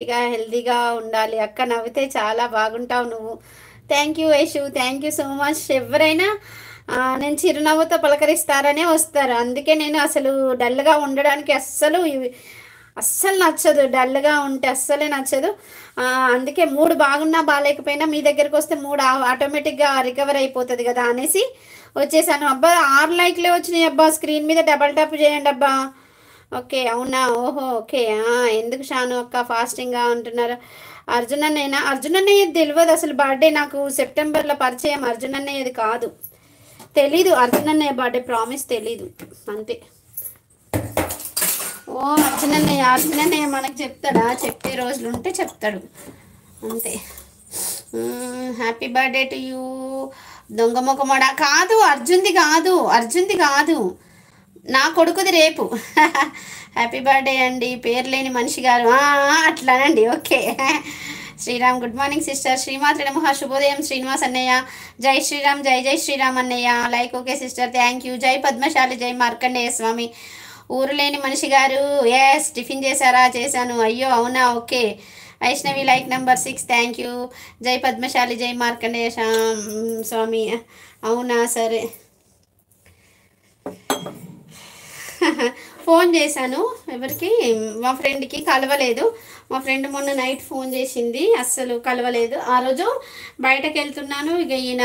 హెల్తీగా ఉండాలి అక్క. నవ్వితే చాలా బాగుంటావు నువ్వు. Thank you Yashu, thank you so much. ఎవరైనా నేను చిరునవ్వుతో పలకరిస్తారనే వస్తారు. అందుకే నేను అసలు డల్గా ఉండడానికి అస్సలు నచ్చదు. డల్గా ఉంటే అస్సలే నచ్చదు. అందుకే మూడు బాగున్నా బాగాలేకపోయినా మీ దగ్గరికి వస్తే మూడు ఆటోమేటిక్గా రికవర్ అయిపోతుంది కదా అనేసి వచ్చేసాను. అబ్బా 6 లైక్లే వచ్చినాయి అబ్బా. స్క్రీన్ మీద డబల్ ట్యాప్ చేయండి అబ్బా. ఓకే, అవునా? ఓహో, ఓకే. ఎందుకు షాను అక్క ఫాస్టింగ్గా ఉంటున్నారు? అర్జున్ అన్నయ్యనా? అర్జున్ అన్నయ్యది తెలియదు అసలు. బర్త్డే నాకు సెప్టెంబర్లో పరిచయం. అర్జున్ అన్నయ్యది కాదు, తెలీదు. అర్జున్ అన్నయ్య బర్త్డే ప్రామిస్ తెలీదు అంతే. ఓ అర్జున్ అన్నయ్య మనకు చెప్తాడా? చెప్పే రోజులు ఉంటే చెప్తాడు అంతే. Happy birthday to you. దొంగ ముఖమడా? కాదు, అర్జున్ది కాదు, నా కొడుకుది రేపు. హ్యాపీ బర్త్డే అండి పేరు లేని మనిషి గారు. అట్లానండి. Okay. Sriram good morning sister. శ్రీమాత్రి నమః. శుభోదయం శ్రీనివాస్ అన్నయ్య. జై శ్రీరామ్, జై జై శ్రీరామ్ అన్నయ్య. Like okay sister, thank you. జై పద్మశాలి, జై మార్కండేయ స్వామి. ఊరు లేని మనిషి గారు. ఎస్, టిఫిన్ చేశారా? చేశాను. అయ్యో అవునా? Okay. Vaishnavi like number 6, thank you. జై పద్మశాలి, జై మార్కండేయ స్వామి. అవునా? సరే. ఫోన్ చేశాను ఎవరికి? మా ఫ్రెండ్కి, కలవలేదు. మా ఫ్రెండ్ మొన్న నైట్ ఫోన్ చేసింది, అస్సలు కలవలేదు. ఆ రోజు బయటకు వెళ్తున్నాను, ఇక ఈయన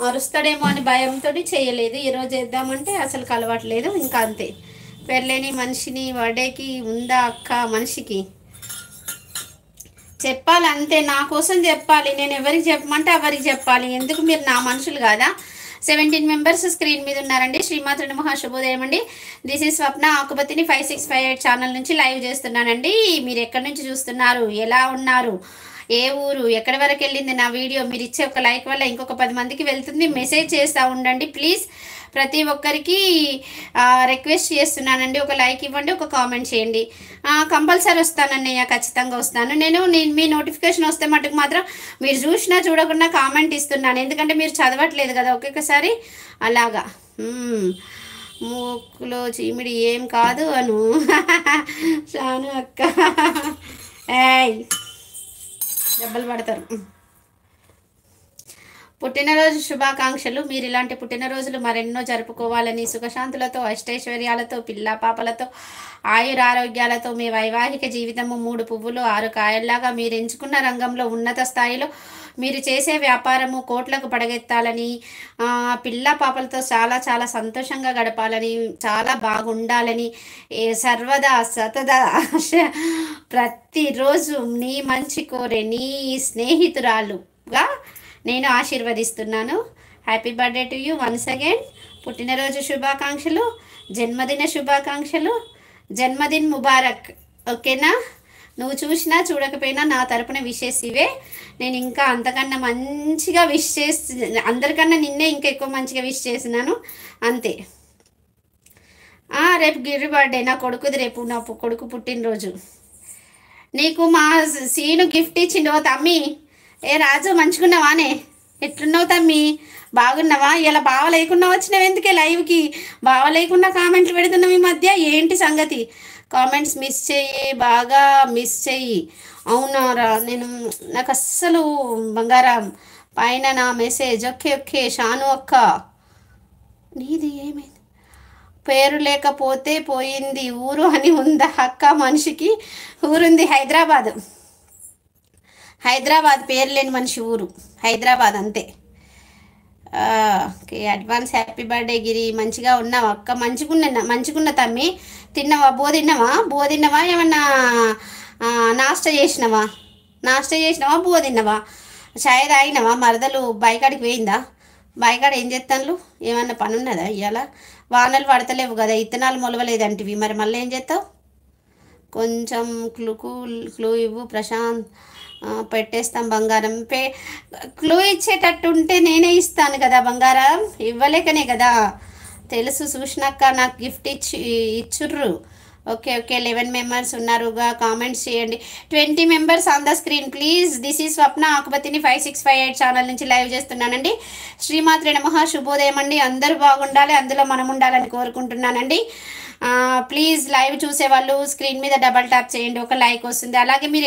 అరుస్తాడేమో అని భయంతో చేయలేదు. ఈరోజు చేద్దామంటే అసలు కలవట్లేదు. ఇంకా అంతే. పెళ్ళని మనిషిని బర్త్డేకి ఉందా అక్క మనిషికి? చెప్పాలి అంతే, నా కోసం చెప్పాలి. నేను ఎవరికి చెప్పమంటే ఎవరికి చెప్పాలి. ఎందుకు? మీరు నా మనుషులు కాదా? 17 మెంబర్స్ స్క్రీన్ మీద ఉన్నారండి. శ్రీమాత్రి నమః. శుభోదయం అండి. దిస్ ఈజ్ స్వప్న ఆకుపతిని 5658 ఛానల్ నుంచి లైవ్ చేస్తున్నానండి. మీరు ఎక్కడి నుంచి చూస్తున్నారు? ఎలా ఉన్నారు? ఏ ఊరు? ఎక్కడి వరకు వెళ్ళింది నా వీడియో? మీరు ఇచ్చే ఒక లైక్ వల్ల ఇంకొక 10 మందికి వెళ్తుంది. మెసేజ్ చేస్తూ ఉండండి ప్లీజ్. ప్రతి ఒక్కరికి రిక్వెస్ట్ చేస్తున్నానండి, ఒక లైక్ ఇవ్వండి, ఒక కామెంట్ చేయండి. కంపల్సరీ వస్తానన్నయ్య, ఖచ్చితంగా వస్తాను. నేను మీ నోటిఫికేషన్ వస్తే మటుకు మాత్రం మీరు చూసినా చూడకుండా కామెంట్ ఇస్తున్నాను. ఎందుకంటే మీరు చదవట్లేదు కదా ఒక్కొక్కసారి అలాగా. మూకులో చీమిడి ఏం కాదు అను. చాను అక్క. ఏయ్, దెబ్బలు పడతారు. పుట్టినరోజు శుభాకాంక్షలు. మీరు ఇలాంటి పుట్టినరోజులు మరెన్నో జరుపుకోవాలని, సుఖశాంతులతో, అష్టైశ్వర్యాలతో, పిల్లా పాపలతో, ఆయురారోగ్యాలతో మీ వైవాహిక జీవితము 3 పువ్వులు 6 కాయల్లాగా మీరు ఎంచుకున్న రంగంలో ఉన్నత స్థాయిలో మీరు చేసే వ్యాపారము కోట్లకు పడగెత్తాలని, పిల్లా పాపలతో చాలా చాలా సంతోషంగా గడపాలని, చాలా బాగుండాలని, సర్వదా సతదా ప్రతిరోజు నీ మంచి కోరే నీ స్నేహితురాలుగా నేను ఆశీర్వదిస్తున్నాను. Happy birthday to you once again. పుట్టినరోజు శుభాకాంక్షలు, జన్మదిన శుభాకాంక్షలు, జన్మదిన్ ముబారక్. ఓకేనా? నువ్వు చూసినా చూడకపోయినా నా తరపున విషెస్ ఇవే. నేను ఇంకా అంతకన్నా మంచిగా విష్ చేసి, అందరికన్నా నిన్నే ఇంకా ఎక్కువ మంచిగా విష్ చేసినాను అంతే. రేపు గిరి బర్త్డే, నా కొడుకుది రేపు. నా కొడుకు పుట్టినరోజు. నీకు మా సీను గిఫ్ట్ ఇచ్చిండు. ఓ తమ్మి, ఏ రాజు మంచుకున్నావానే? ఎట్లున్నావు తమ్మి? బాగున్నావా? ఇలా బావ లేకుండా వచ్చినావు ఎందుకే లైవ్కి? బావ లేకుండా కామెంట్లు పెడుతున్నావు ఈ మధ్య, ఏంటి సంగతి? కామెంట్స్ మిస్ చెయ్యి, బాగా మిస్ చెయ్యి. అవునారా? నాకు అస్సలు బంగారం పైన నా మెసేజ్. ఓకే ఓకే షాను అక్క, నీది ఏమైంది? పేరు లేకపోతే పోయింది ఊరు అని ఉందా అక్క? మనిషికి ఊరుంది, హైదరాబాద్ పేరు లేని మనిషి ఊరు హైదరాబాద్ అంతే. ఓకే, అడ్వాన్స్ హ్యాపీ బర్త్డే గిరి. మంచిగా ఉన్నావా అక్క? మంచిగున్న తమ్మి. తిన్నావా? బో తిన్నావా? ఏమన్నా నాస్టా చేసినావా? బో తిన్నావా? చాయ్ తాగినావా? మరదలు బైకాడికి పోయిందా? బైకాడ ఏం చేస్తాను? ఏమన్నా పని ఉన్నదా ఇవాళ? వానలు పడతలేవు కదా, ఇత్తనాలు మొలవలేదంటివి, మరి మళ్ళీ ఏం చేస్తావు? కొంచెం క్లూ ఇవ్వు ప్రశాంత్. పెట్టేస్తాం బంగారం. క్లూ ఇచ్చేటట్టు ఉంటే నేనే ఇస్తాను కదా బంగారం, ఇవ్వలేకనే కదా. తెలుసు, చూసినాక నాకు గిఫ్ట్ ఇచ్చుర్రు. ఓకే ఓకే 11 మెంబర్స్ ఉన్నారుగా, కామెంట్స్ చేయండి. 20 members on the screen please. This ఈ స్వప్న ఆకుపతిని 5658 ఛానల్ నుంచి లైవ్ చేస్తున్నానండి. శ్రీమాత్రి నమః. శుభోదయం అండి. అందరూ బాగుండాలి, అందులో మనం ఉండాలని కోరుకుంటున్నానండి. ప్లీజ్ లైవ్ చూసే వాళ్ళు స్క్రీన్ మీద డబల్ ట్యాప్ చేయండి, ఒక లైక్ వస్తుంది. అలాగే మీరు